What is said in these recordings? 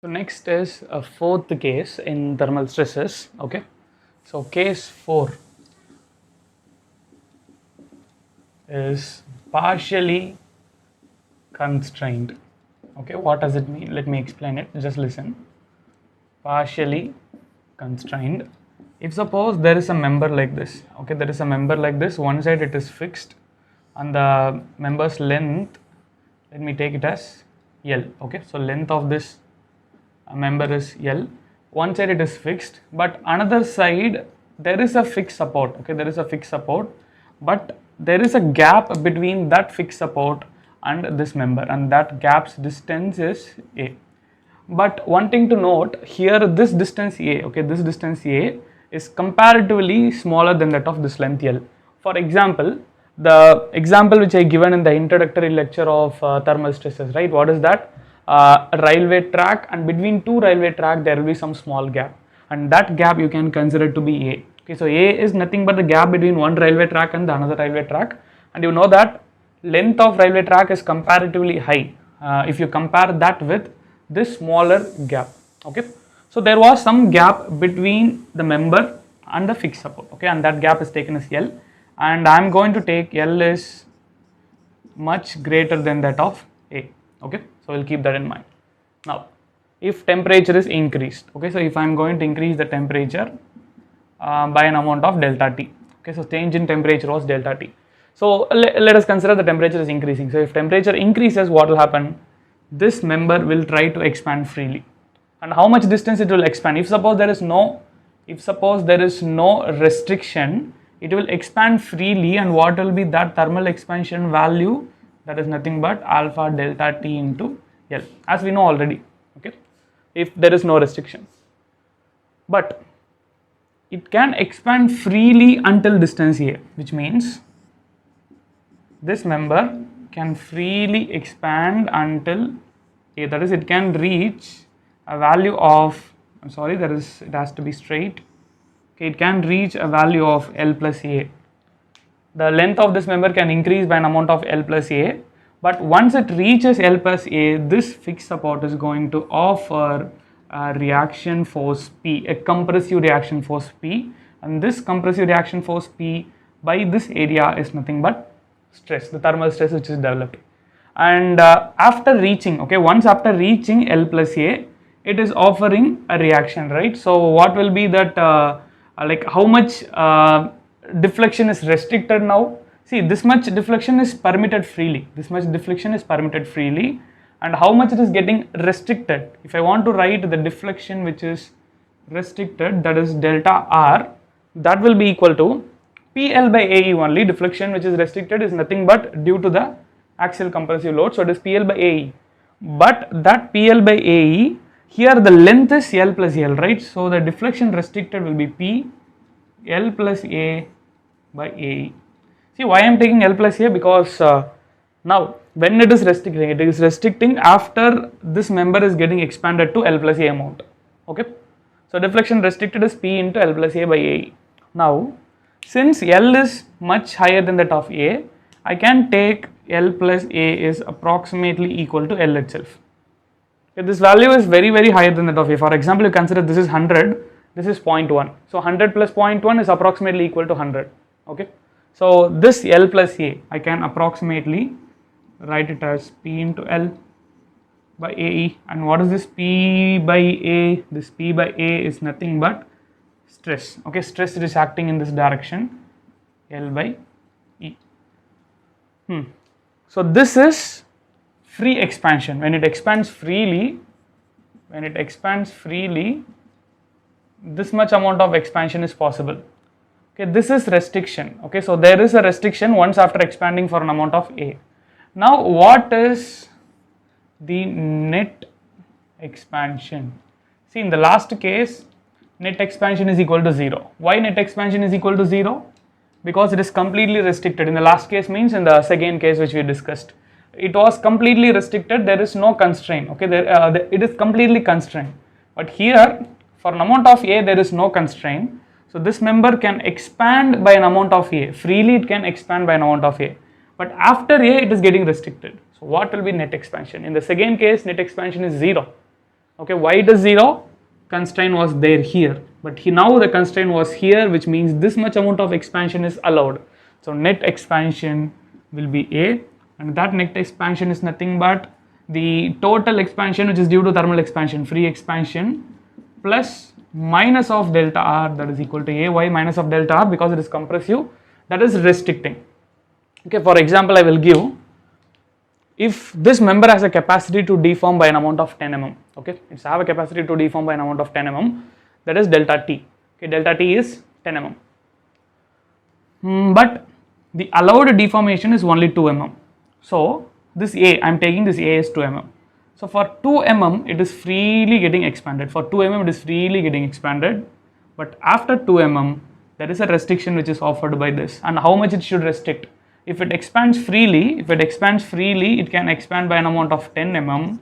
So next is a fourth case in thermal stresses. Okay, so case 4 is partially constrained. Okay, what does it mean? Let me explain it. Just listen. Partially constrained. If suppose there is a member like this, okay, there is a member like this, one side it is fixed and the member's length, let me take it as L. Okay, so length of this member is L. One side it is fixed, but another side there is a fixed support. Okay, there is a fixed support, but there is a gap between that fixed support and this member, and that gap's distance is A. But one thing to note here, this distance A, okay, this distance A is comparatively smaller than that of this length L. For example, the example which I given in the introductory lecture of thermal stresses, right? What is that? A railway track, and between two railway track there will be some small gap, and that gap you can consider to be A. Okay, so A is nothing but the gap between one railway track and the another railway track, and you know that length of railway track is comparatively high if you compare that with this smaller gap. Okay, so there was some gap between the member and the fixed support. Okay, and that gap is taken as L, and I am going to take L is much greater than that of A. Okay, so we'll keep that in mind. Now if temperature is increased, okay, so if I am going to increase the temperature by an amount of delta T. Okay, so change in temperature was delta T. So let us consider the temperature is increasing. So if temperature increases, what will happen? This member will try to expand freely. And how much distance it will expand? If suppose there is no restriction, it will expand freely, and what will be that thermal expansion value? That is nothing but alpha delta T into L, as we know already. Okay, if there is no restriction, but it can expand freely until distance A, which means this member can freely expand until A, that is it can reach a value of, I'm sorry, it has to be straight. Okay, it can reach a value of L plus A. The length of this member can increase by an amount of L plus A, but once it reaches L plus A, this fixed support is going to offer a reaction force P, a compressive reaction force P, and this compressive reaction force P by this area is nothing but stress, the thermal stress which is developed. And after reaching, okay, once after reaching L plus A, it is offering a reaction, right? So what will be that, like how much deflection is restricted now? See, this much deflection is permitted freely, and how much it is getting restricted? If I want to write the deflection which is restricted, that is delta R, that will be equal to PL by AE only. Deflection which is restricted is nothing but due to the axial compressive load, so it is PL by AE. But that PL by AE, here the length is L plus L, right? So the deflection restricted will be P L plus A by AE. See why I am taking L plus A? Because now when it is restricting after this member is getting expanded to L plus A amount. Okay, so deflection restricted is P into L plus A by AE. Now since L is much higher than that of A, I can take L plus A is approximately equal to L itself. Okay, this value is very higher than that of A. For example, you consider this is 100, this is 0.1. So 100 plus 0.1 is approximately equal to 100. Okay, so this L plus A, I can approximately write it as P into L by AE. And what is this P by A? This P by A is nothing but stress. Okay, stress is acting in this direction, L by E. So this is free expansion. When it expands freely, this much amount of expansion is possible. Okay, this is restriction. Okay, so there is a restriction once after expanding for an amount of A. Now what is the net expansion? See, in the last case, net expansion is equal to 0. Why net expansion is equal to 0? Because it is completely restricted. In the last case means in the second case which we discussed, it was completely restricted, there is no constraint. Okay, it is completely constrained. But here for an amount of A there is no constraint, so this member can expand by an amount of A, freely it can expand by an amount of A, but after A it is getting restricted. So what will be net expansion? In the second case net expansion is 0. Okay, why it is 0? Constraint was there here, but now the constraint was here, which means this much amount of expansion is allowed. So net expansion will be A, and that net expansion is nothing but the total expansion which is due to thermal expansion, free expansion, plus minus of delta R, that is equal to A. Why minus of delta R? Because it is compressive, that is restricting. Okay, for example, I will give, if this member has a capacity to deform by an amount of 10 mm, okay, it's have a capacity to deform by an amount of 10 mm, that is delta T. Okay, delta T is 10 mm. But the allowed deformation is only 2 mm. So this A, I am taking this A is 2 mm. So for 2 mm it is freely getting expanded. For 2 mm it is freely getting expanded. But after 2 mm there is a restriction which is offered by this. And how much it should restrict? If it expands freely, it can expand by an amount of 10 mm.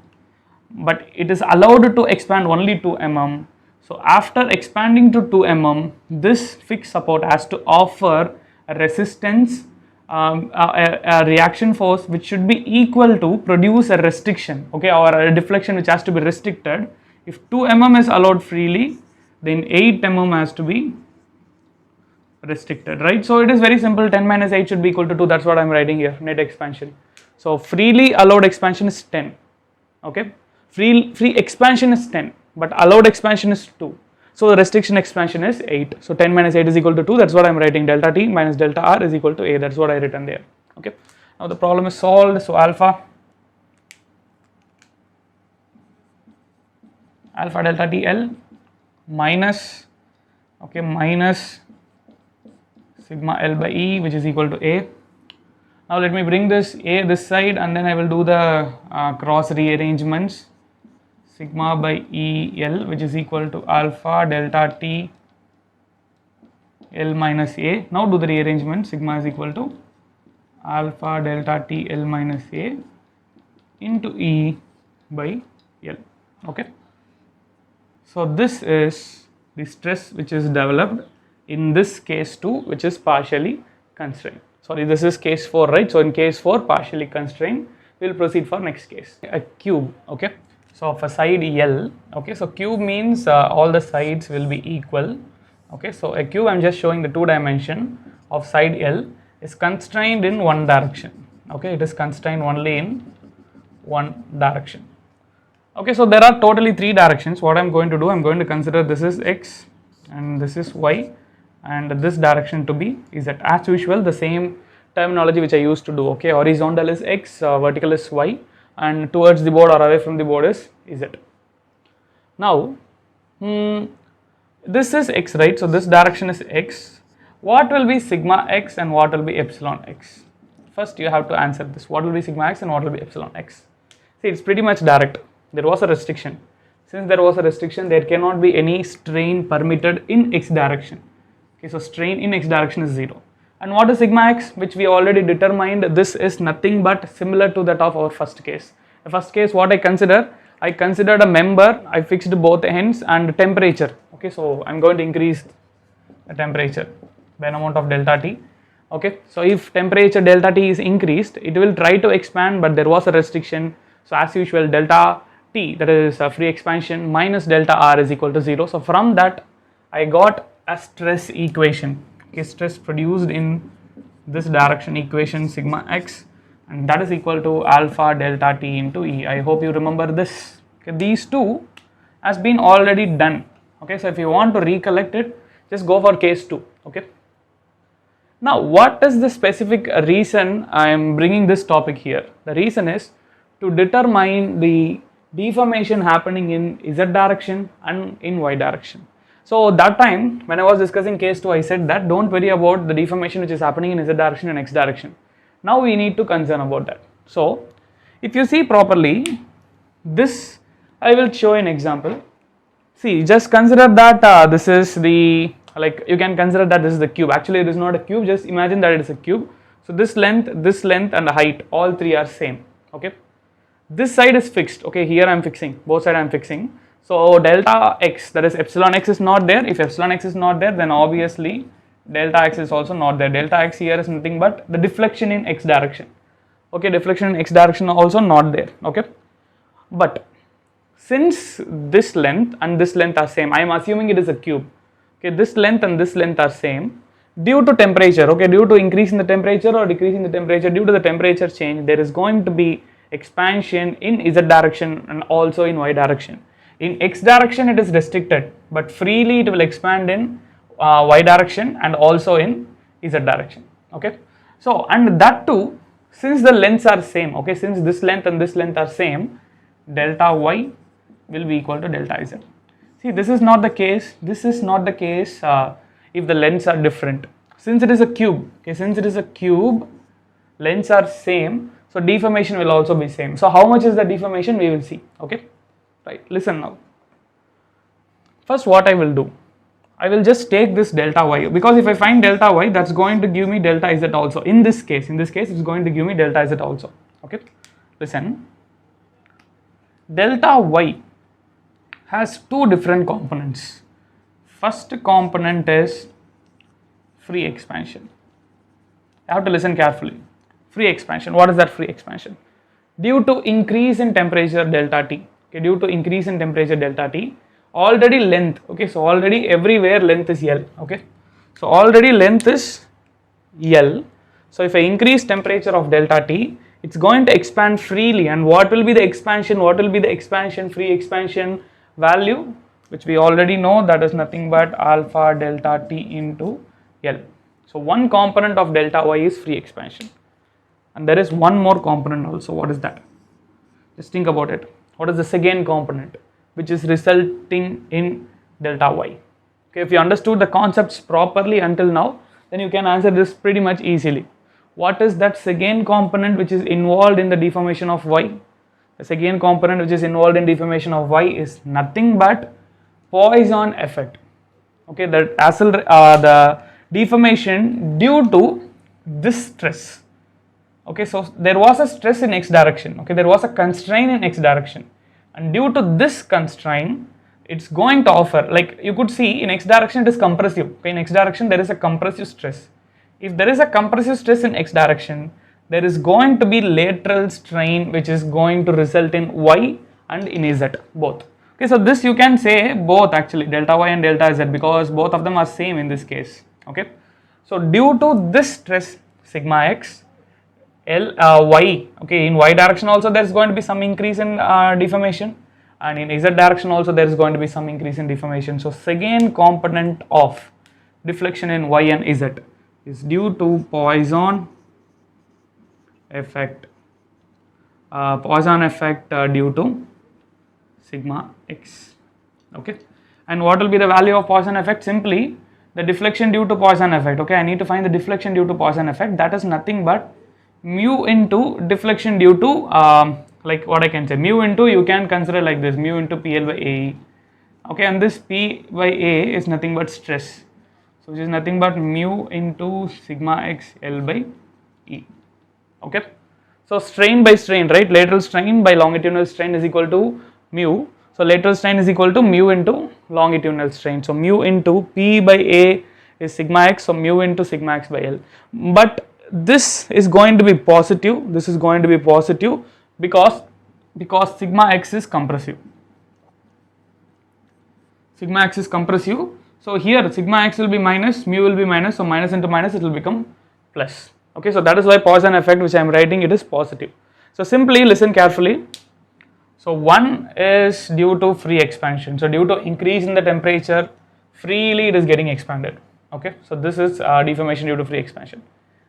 But it is allowed to expand only 2 mm. So after expanding to 2 mm, this fixed support has to offer a resistance, a reaction force which should be equal to produce a restriction, okay, or a deflection which has to be restricted. If 2 mm is allowed freely, then 8 mm has to be restricted, right? So it is very simple, 10 minus 8 should be equal to 2, that's what I am writing here, net expansion. So freely allowed expansion is 10, okay, free expansion is 10, but allowed expansion is 2. So the restriction expansion is 8. So 10 minus 8 is equal to 2, that's what I am writing, delta T minus delta R is equal to A, that's what I written there, okay. Now the problem is solved. So alpha delta T L minus, okay, minus sigma L by E, which is equal to A. Now let me bring this A this side, and then I will do the cross rearrangements. Sigma by E L, which is equal to alpha delta T L minus A. Now do the rearrangement. Sigma is equal to alpha delta T L minus A into E by L. Okay. So this is the stress which is developed in this case 2, which is partially constrained. Sorry, this is case 4, right? So in case 4, partially constrained. We will proceed for next case. A cube, okay. So of a side L, okay. So cube means all the sides will be equal, okay. So a cube, I am just showing the 2 dimension of side L is constrained in one direction, okay. It is constrained only in one direction. Okay, so there are totally 3 directions. What I am going to do, I am going to consider this is X and this is Y and this direction to be Z. As usual, the same terminology which I used to do, okay. Horizontal is X, vertical is Y, and towards the board or away from the board is Z. Now, this is X, right? So this direction is X. What will be sigma X and what will be epsilon X? First you have to answer this. What will be sigma X and what will be epsilon X? See, it's pretty much direct. There was a restriction. Since there was a restriction, there cannot be any strain permitted in X direction. Okay, so strain in X direction is 0. And what is sigma X, which we already determined? This is nothing but similar to that of our first case. The first case, what I considered a member, I fixed both ends and temperature. Okay, so I'm going to increase the temperature by an amount of delta T. Okay, so if temperature delta T is increased, it will try to expand, but there was a restriction. So as usual, delta T, that is free expansion, minus delta R is equal to 0. So from that, I got a stress equation. Okay, stress produced in this direction equation sigma X, and that is equal to alpha delta T into E. I hope you remember this. Okay, these two has been already done. Okay, so if you want to recollect it, just go for case 2. Okay. Now, what is the specific reason I am bringing this topic here? The reason is to determine the deformation happening in Z direction and in Y direction. So that time when I was discussing case 2, I said that don't worry about the deformation which is happening in Z direction and X direction. Now we need to concern about that. So if you see properly, this I will show an example. See, just consider that this is the, like you can consider that this is the cube. Actually it is not a cube, just imagine that it is a cube. So this length and the height, all 3 are same. Okay. This side is fixed, okay, here I am fixing, both sides I am fixing. So delta X, that is epsilon X is not there. If epsilon X is not there, then obviously delta X is also not there. Delta X here is nothing but the deflection in X direction. Okay, deflection in X direction also not there, okay. But since this length and this length are same, I am assuming it is a cube. Okay, this length and this length are same. Due to temperature, okay, due to increase in the temperature or decrease in the temperature, due to the temperature change, there is going to be expansion in z direction and also in y direction. In x direction it is restricted, but freely it will expand in y direction and also in z direction. Okay, so and that too, since the lengths are same, okay, since this length and this length are same, delta y will be equal to delta z. See, this is not the case. This is not the case if the lengths are different. Since it is a cube, okay, since it is a cube, lengths are same, so deformation will also be same. So how much is the deformation, we will see. Okay, right, listen now. First what I will do, I will just take this delta y, because if I find delta y, that's going to give me delta z also. In this case it's going to give me delta z also. Okay, listen, delta y has two different components. First component is free expansion. You have to listen carefully. Free expansion, what is that free expansion? Due to increase in temperature delta T, okay, due to increase in temperature delta T, already length, okay, so already everywhere length is L, okay, so already length is L. So if I increase temperature of delta T, it's going to expand freely, and what will be the expansion, free expansion value, which we already know, that is nothing but alpha delta T into L. So one component of delta y is free expansion, and there is one more component also. What is that? Just think about it. What is the second component which is resulting in delta y? Okay, if you understood the concepts properly until now, then you can answer this pretty much easily. What is that second component which is involved in the deformation of y? The second component which is involved in deformation of y is nothing but Poisson effect. Okay, the deformation due to this stress. Okay, so there was a stress in x direction, okay, there was a constraint in x direction, and due to this constraint, it's going to offer, like you could see in x direction it is compressive, okay, in x direction there is a compressive stress. If there is a compressive stress in x direction, there is going to be lateral strain which is going to result in y and in z both. Okay, so this you can say both actually, delta y and delta z, because both of them are same in this case. Okay, so due to this stress sigma x, y, okay, in y direction also there is going to be some increase in deformation, and in z direction also there is going to be some increase in deformation. So second component of deflection in y and z is due to Poisson effect, due to sigma x. Okay, and what will be the value of Poisson effect? Simply the deflection due to Poisson effect. Okay, I need to find the deflection due to Poisson effect. That is nothing but mu into deflection due to like what I can say, mu into, you can consider like this, mu into PL by AE. Okay, and this P by A is nothing but stress, so which is nothing but mu into sigma x L by E. Okay, so strain by strain, right, lateral strain by longitudinal strain is equal to mu, so lateral strain is equal to mu into longitudinal strain, so mu into P by A is sigma x, so mu into sigma x by L. But this is going to be positive, this is going to be positive because sigma x is compressive, sigma x is compressive, so here sigma x will be minus, mu will be minus, so minus into minus it will become plus. Okay, so that is why Poisson effect which I am writing, it is positive. So simply listen carefully. So one is due to free expansion, so due to increase in the temperature, freely it is getting expanded. Okay, so this is deformation due to free expansion.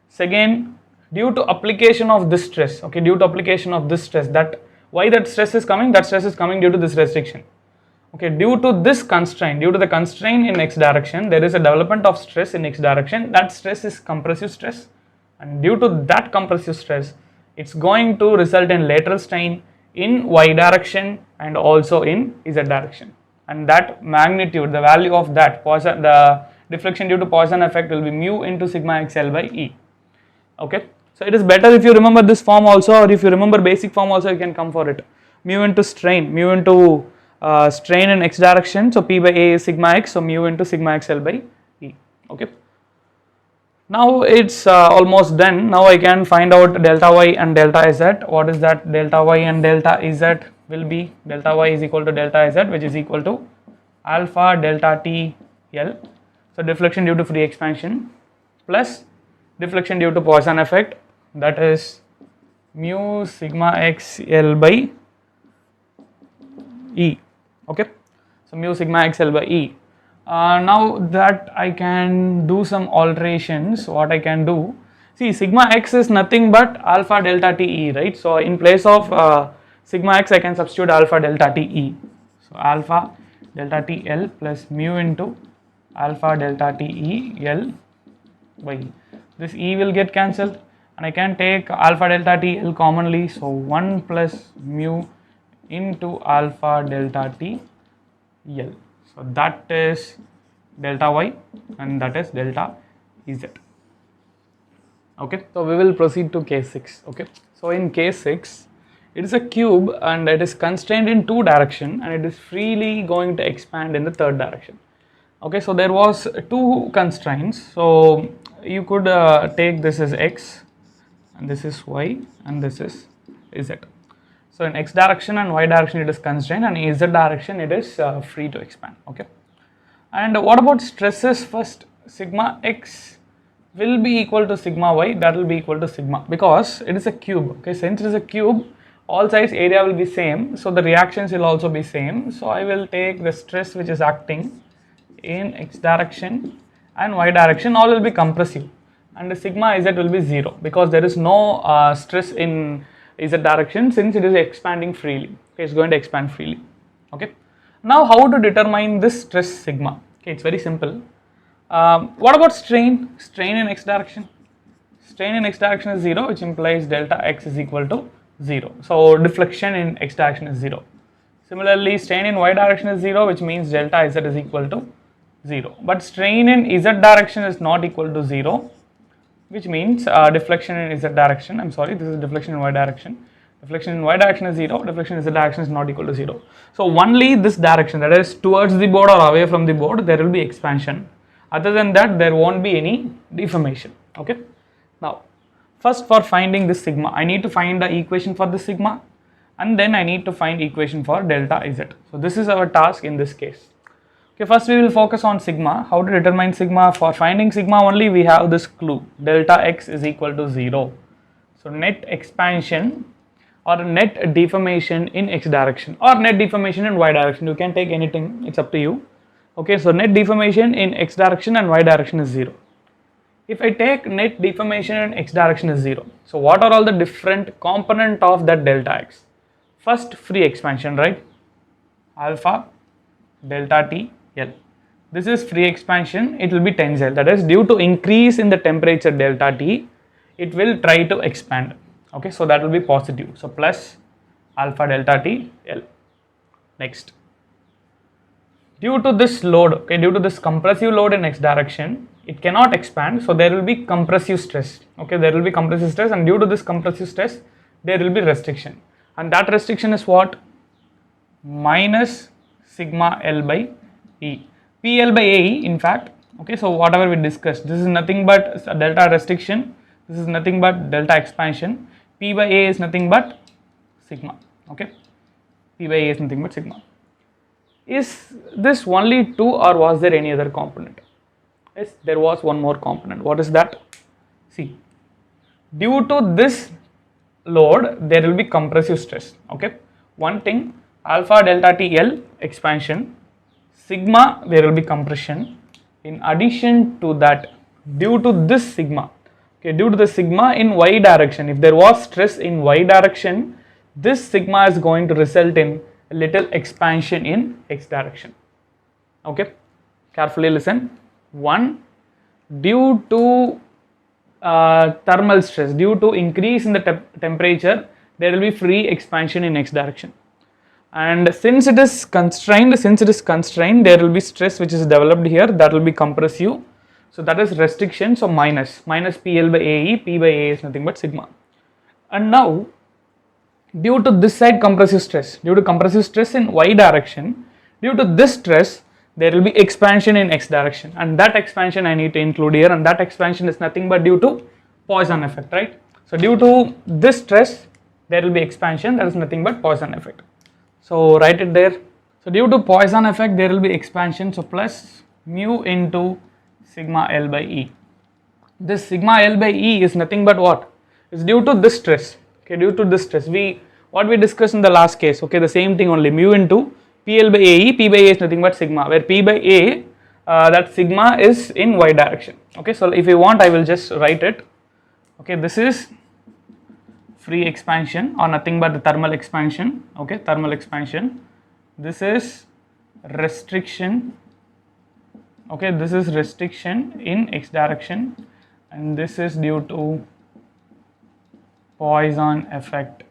Second, due to application of this stress, okay, due to application of this stress, that why that stress is coming, due to this restriction. Okay, due to this constraint, due to the constraint in x direction, there is a development of stress in x direction, that stress is compressive stress, and due to that compressive stress, it's going to result in lateral strain in y direction and also in z direction, and that magnitude, the value of that Poisson, the deflection due to Poisson effect will be mu into sigma x L by E. Okay, so it is better if you remember this form also, or if you remember basic form also, you can come for it. Mu into strain, mu into strain in x direction, so P by A is sigma x, so mu into sigma x L by E. Okay, now it's almost done. Now I can find out delta y and delta z. What is that delta y and delta z will be delta y is equal to delta z, which is equal to alpha delta t L. So deflection due to free expansion plus deflection due to Poisson effect, that is mu sigma x L by E. Okay, so mu sigma x L by E. Now that I can do some alterations, what I can do, see, sigma x is nothing but alpha delta t E, right? So in place of sigma x I can substitute alpha delta t E. So alpha delta t L plus mu into alpha delta t E L by E. This E will get cancelled and I can take alpha delta t L commonly, so 1 plus mu into alpha delta t L. So that is delta y and that is delta Z. Okay, so we will proceed to case 6. Okay, so in case 6, it is a cube and it is constrained in 2 directions and it is freely going to expand in the 3rd direction. Okay, so there was 2 constraints, so you could take this as x and this is y and this is z. So in x direction and y direction it is constrained, and in z direction it is free to expand. Okay, and what about stresses? First, sigma x will be equal to sigma y, that will be equal to sigma, because it is a cube. Okay, since it is a cube, all sides area will be same, so the reactions will also be same. So I will take the stress which is acting in x direction and y direction, all will be compressive, and the sigma z will be 0 because there is no stress in z direction since it is expanding freely. Okay, it's going to expand freely. Okay, now how to determine this stress sigma? Okay, it's very simple. What about strain? Strain in x direction? Strain in x direction is 0, which implies delta x is equal to 0. So deflection in x direction is 0. Similarly, strain in y direction is 0, which means delta z is equal to 0. But strain in z direction is not equal to 0, which means deflection in z direction, I'm sorry, this is deflection in y direction. Deflection in y direction is 0, deflection in z direction is not equal to 0. So only this direction, that is towards the board or away from the board, there will be expansion. Other than that, there won't be any deformation. Okay, now first, for finding this sigma, I need to find the equation for the sigma, and then I need to find equation for delta z. So this is our task in this case. Okay, first we will focus on sigma. How to determine sigma? For finding sigma only, we have this clue, delta x is equal to 0. So net expansion or net deformation in x direction or net deformation in y direction, you can take anything, it's up to you. Okay, so net deformation in x direction and y direction is 0. If I take net deformation in x direction is 0, so what are all the different component of that delta x? First, free expansion, right? Alpha delta t L. This is free expansion, it will be tensile, that is due to increase in the temperature delta T, it will try to expand. Okay, so that will be positive, so plus alpha delta T L. Next, due to this load, okay, due to this compressive load in x direction, it cannot expand, so there will be compressive stress. Okay, there will be compressive stress, and due to this compressive stress, there will be restriction, and that restriction is what? Minus sigma L by E. PL by AE, in fact. Okay, so whatever we discussed, this is nothing but delta restriction, this is nothing but delta expansion, P by A is nothing but sigma. Okay, P by A is nothing but sigma. Is this only 2 or was there any other component? Yes, there was one more component. What is that? See, due to this load, there will be compressive stress. Okay, one thing, alpha delta T L expansion, sigma there will be compression. In addition to that, due to this sigma, okay, due to the sigma in y direction, if there was stress in y direction, this sigma is going to result in a little expansion in x direction. Okay, carefully listen. One, due to thermal stress, due to increase in the temperature, there will be free expansion in x direction. And since it is constrained, there will be stress which is developed here, that will be compressive. So that is restriction, so minus PL by AE, P by A is nothing but sigma. And now, due to this side compressive stress, due to compressive stress in y direction, due to this stress, there will be expansion in x direction, and that expansion I need to include here, and that expansion is nothing but due to Poisson effect, right? So due to this stress, there will be expansion, that is nothing but Poisson effect. So write it there. So due to Poisson effect, there will be expansion. So plus mu into sigma L by E. This sigma L by E is nothing but what? It's due to this stress. Okay, due to this stress. What we discussed in the last case. Okay, the same thing only. Mu into PL by AE. P by A is nothing but sigma. Where P by A, that sigma is in y direction. Okay, so if you want, I will just write it. Okay, this is free expansion or nothing but the thermal expansion. Okay, thermal expansion. This is restriction. Okay, this is restriction in x direction, and this is due to Poisson effect.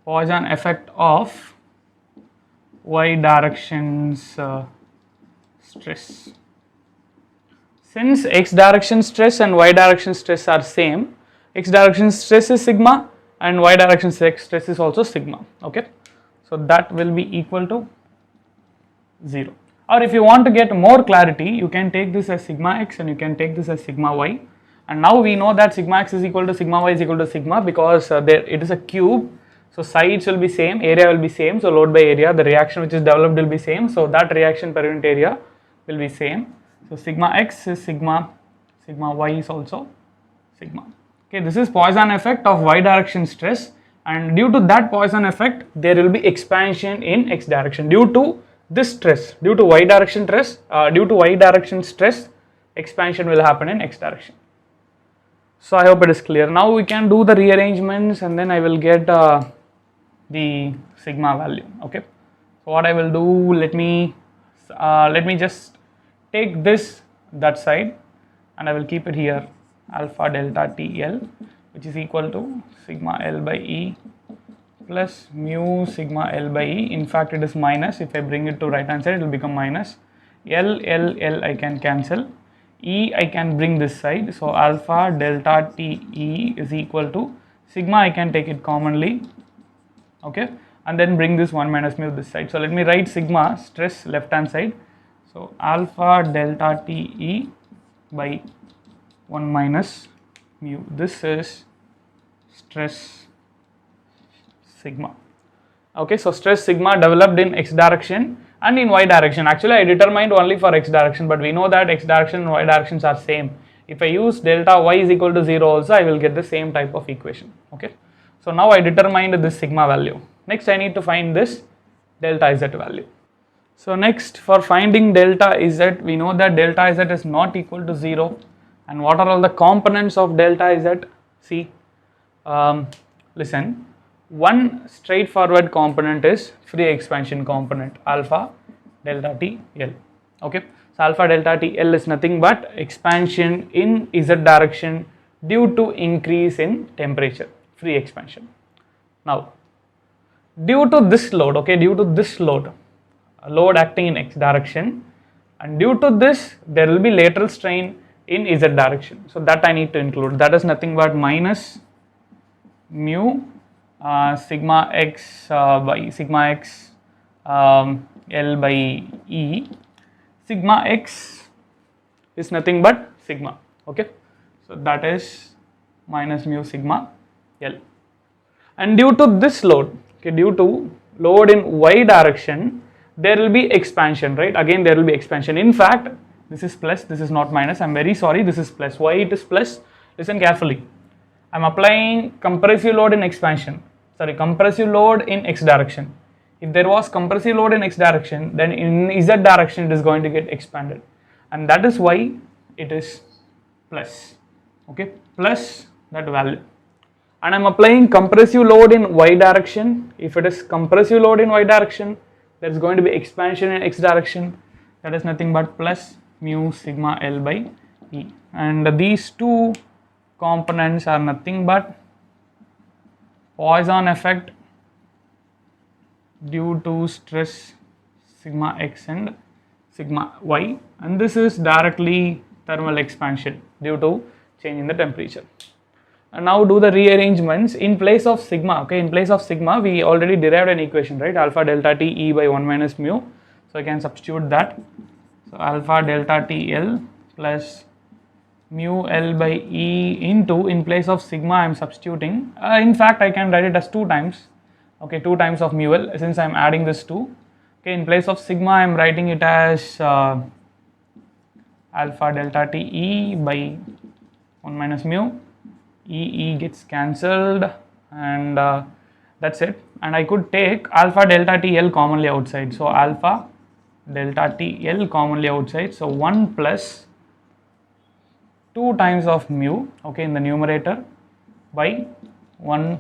Poisson effect of y directions stress. Since x direction stress and y direction stress are same, x direction stress is sigma and y direction stress is also sigma. Okay, so that will be equal to 0. Or if you want to get more clarity, you can take this as sigma x and you can take this as sigma y. And now we know that sigma x is equal to sigma y is equal to sigma because it is a cube. So sides will be same, area will be same. So load by area, the reaction which is developed will be same. So that reaction per unit area will be same. So sigma x is sigma, sigma y is also sigma. Okay, this is Poisson effect of y direction stress, and due to that Poisson effect, there will be expansion in x direction due to this stress. Due to y direction stress, expansion will happen in x direction. So I hope it is clear. Now we can do the rearrangements, and then I will get the sigma value. Okay. So what I will do, let me just take that side, and I will keep it here, alpha delta TL, which is equal to sigma L by E plus mu sigma L by E. In fact, it is minus. If I bring it to right hand side, it will become minus. L I can cancel. E I can bring this side. So alpha delta TE is equal to sigma. I can take it commonly. Okay, and then bring this 1 minus mu this side. So let me write sigma stress left hand side. So alpha delta TE by 1 minus mu. This is stress sigma. Okay, so stress sigma developed in x direction and in y direction. Actually, I determined only for x direction, but we know that x direction and y directions are same. If I use delta y is equal to 0 also, I will get the same type of equation. Okay, so now I determined this sigma value. Next, I need to find this delta z value. So next, for finding delta z, we know that delta z is not equal to 0. And what are all the components of delta z? See, listen, one straightforward component is free expansion component, alpha delta T L. Okay, so alpha delta T L is nothing but expansion in z direction due to increase in temperature, free expansion. Now, due to this load, okay, due to this load acting in x direction, and due to this there will be lateral strain in z direction. So that I need to include. That is nothing but minus mu sigma x by sigma x L by E. Sigma x is nothing but sigma. Okay, so that is minus mu sigma L. And due to this load, okay, due to load in y direction, there will be expansion, right? Again, there will be expansion. In fact, this is plus, this is not minus. I'm very sorry, this is plus. Why it is plus? Listen carefully. I'm applying compressive load in compressive load in x direction. If there was compressive load in x direction, then in z direction it is going to get expanded, and that is why it is plus. Okay, plus that value. And I'm applying compressive load in y direction. If it is compressive load in y direction, there is going to be expansion in x direction. That is nothing but plus mu sigma L by E. And these two components are nothing but Poisson effect due to stress sigma x and sigma y, and this is directly thermal expansion due to change in the temperature. And now do the rearrangements in place of sigma. Okay, in place of sigma we already derived an equation, right? Alpha delta T E by 1 minus mu. So I can substitute that. So alpha delta T L plus mu L by E into, in place of sigma I am substituting, in fact I can write it as 2 times Okay, 2 times of mu L, since I am adding this 2. Okay, in place of sigma I am writing it as alpha delta T E by 1 minus mu. E gets cancelled, and that's it. And I could take alpha delta T L commonly outside. So alpha delta T L commonly outside. So 1 plus 2 times of mu, okay, in the numerator by 1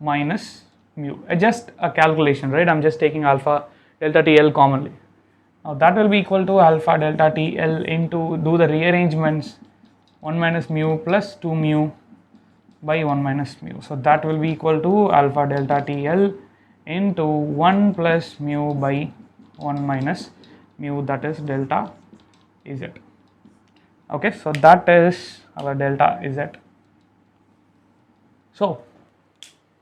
minus mu. Just a calculation, right? I'm just taking alpha delta T L commonly. Now that will be equal to alpha delta T L into, do the rearrangements, 1 minus mu plus 2 mu by 1 minus mu. So that will be equal to alpha delta T L into 1 plus mu by 1 minus mu, that is delta Z. Okay, so that is our delta Z. So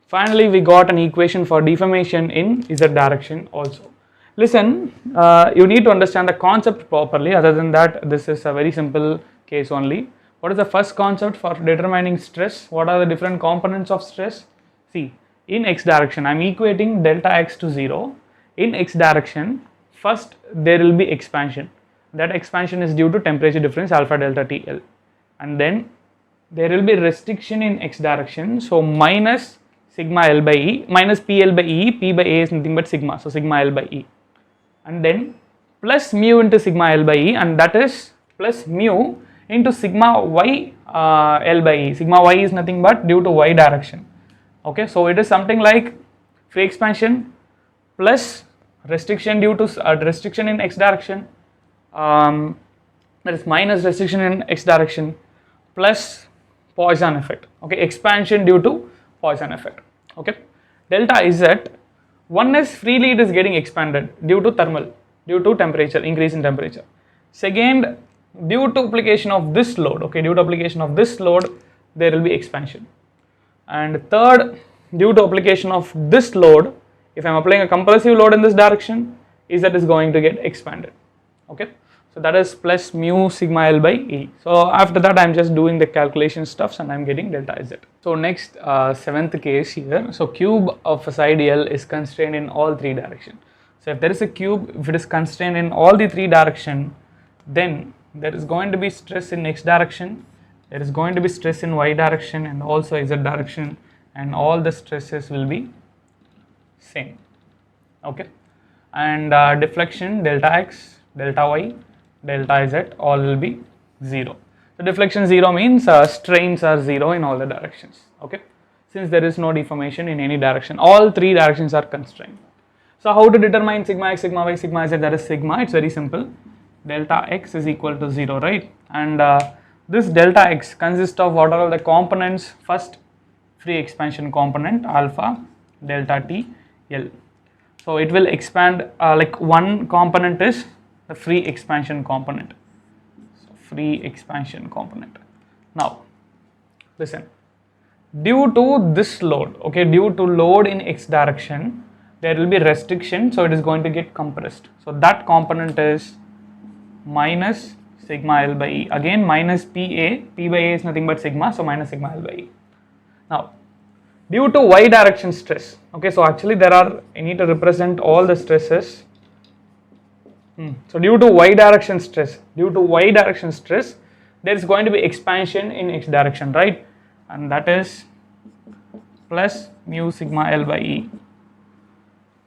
finally we got an equation for deformation in Z direction also. Listen, you need to understand the concept properly. Other than that, this is a very simple case only. What is the first concept for determining stress? What are the different components of stress? See, in x direction, I am equating delta x to 0. In x direction, first there will be expansion. That expansion is due to temperature difference alpha delta TL. And then there will be restriction in x direction. So minus sigma L by E, minus PL by E, P by A is nothing but sigma. So sigma L by E. And then plus mu into sigma L by E, and that is plus mu into sigma y L by E. Sigma y is nothing but due to y direction. Okay, so it is something like free expansion plus restriction due to restriction in x direction, that is minus restriction in x direction plus Poisson effect. Okay, expansion due to Poisson effect. Okay, delta Z, one is freely it is getting expanded due to thermal, due to temperature, increase in temperature. Second, due to application of this load, okay, due to application of this load, there will be expansion. And third, due to application of this load, if I am applying a compressive load in this direction, Z is going to get expanded. Okay, so that is plus mu sigma L by E. So after that I am just doing the calculation stuffs and I am getting delta Z. So next, seventh case here. So cube of a side L is constrained in all 3 directions. So if there is a cube, if it is constrained in all the 3 directions, then there is going to be stress in x direction, there is going to be stress in y direction and also z direction, and all the stresses will be same. Okay, and deflection delta x, delta y, delta z all will be 0. So deflection 0 means strains are 0 in all the directions. Okay, since there is no deformation in any direction, all 3 directions are constrained. So how to determine sigma x, sigma y, sigma z? That is sigma. It's very simple. Delta x is equal to 0, right? And this delta x consists of what are all the components? First, free expansion component alpha delta T L. So it will expand, like one component is the free expansion component. So free expansion component. Now listen, due to this load, okay, due to load in x direction, there will be restriction, so it is going to get compressed. So that component is minus sigma L by E. Again minus PA, P by A is nothing but sigma, so minus sigma L by E. Now due to y direction stress, okay, so actually there are, I need to represent all the stresses. So due to y direction stress, there is going to be expansion in x direction, right? And that is plus mu sigma L by E.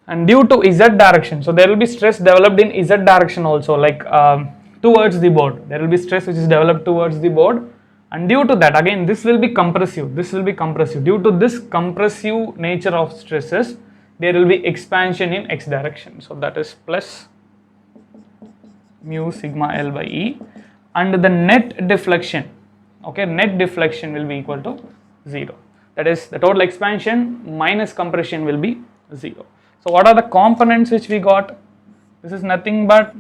And due to z direction, so there will be stress developed in z direction also, like towards the board. There will be stress which is developed towards the board, and due to that, again this will be compressive. Due to this compressive nature of stresses, there will be expansion in x direction. So that is plus mu sigma L by E, and the net deflection, okay, net deflection will be equal to 0. That is, the total expansion minus compression will be 0. So what are the components which we got? This is nothing but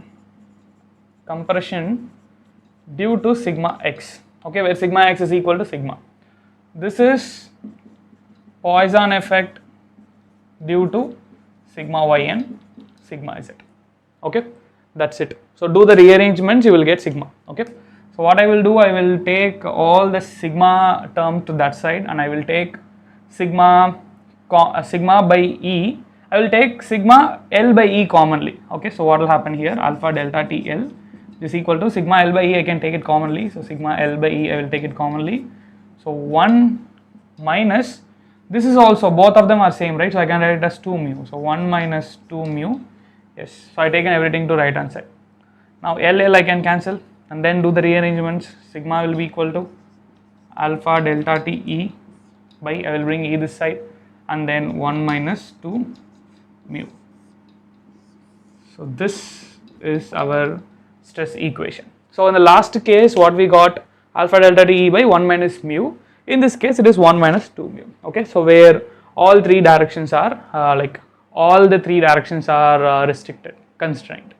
compression due to sigma x, okay, where sigma x is equal to sigma. This is Poisson effect due to sigma y and sigma z. Okay, that's it. So do the rearrangements, you will get sigma. Okay, so what I will do, I will take all the sigma term to that side and I will take sigma sigma by E, I will take sigma L by E commonly. Okay, so what will happen here? Alpha delta T L is equal to sigma L by E, I can take it commonly. So sigma L by E, I will take it commonly. So 1 minus, this is also, both of them are same, right? So I can write it as 2 mu. So 1 minus 2 mu. Yes, so I taken everything to right hand side. Now L I can cancel and then do the rearrangements. Sigma will be equal to alpha delta T E by, I will bring E this side, and then 1 minus 2 mu. So this is our stress equation. So in the last case what we got, alpha delta T E by 1 minus mu. In this case it is 1 minus 2 mu. Okay, so where all three directions are all the three directions are restricted, constrained.